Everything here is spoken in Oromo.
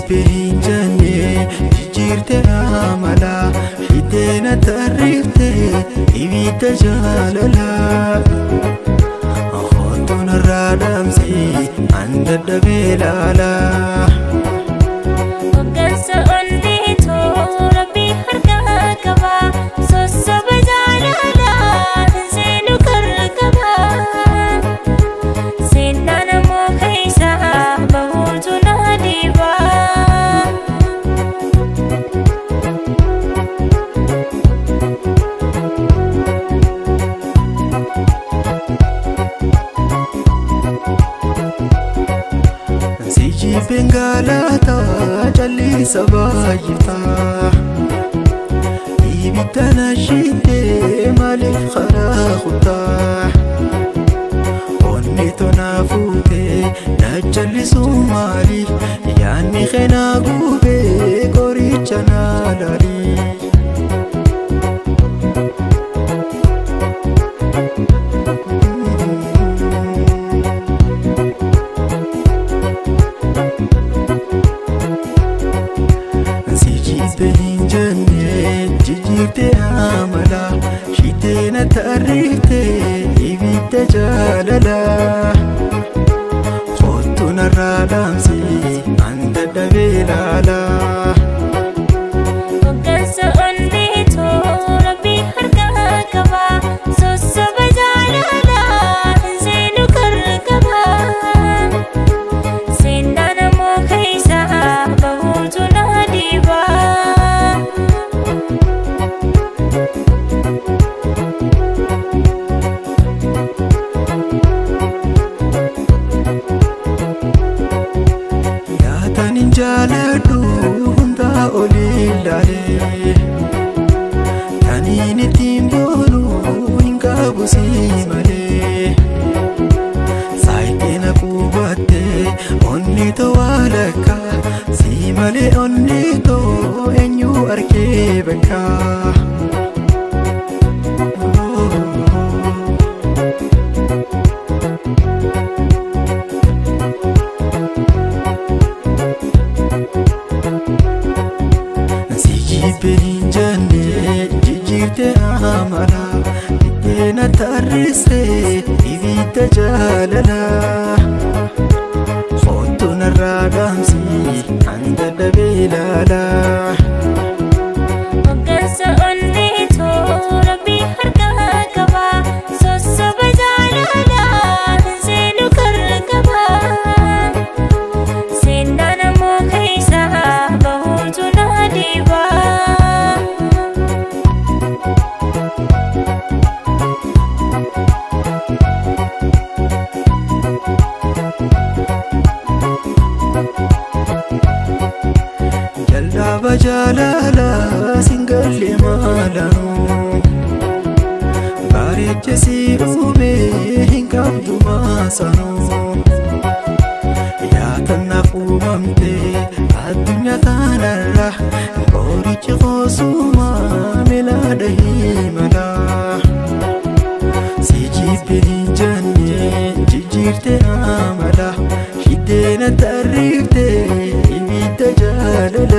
Benjane jijirte amala hidena tarifte ibita jalala khotun radamsi anda belala وقص أنيتو ربي حركة كبا سوسو بجالالا زينو كركبا سينانا مو خيسا بهوتو ناديبا Bengalata jalli sabayita ibitana shite malif kharaquta onni tonafute najalli sumali yani khena gube korichana lali Benjane jijirte amala shitena tarifte ibita jalala khotun radamsi anda belala وقص أنيتو ربي حركة كبا سوسو بجالالا زينو كركبا سينانا مو خيسا بهوتو ناديبا Jaladu hunda olilale tanini timbolu inga busimale saitena kubate onni to walaka simale onni to enyu arkebeka Benjane jijirte amala hidena tariste ibita jalala khotun radamsi anda belala وقص أنيتو ربي حركة كبا سوسو بجالالا زينو كركبا سينانا مو خيسا بهوتو ناديبا Jalla bajalala singalle malanu bareche sirume hinkabdu masanu ya tanaqumamte adunya tanarra korichi khosuma miladahi mala siji benjane jijirte amala hidena tarifte ibita jalala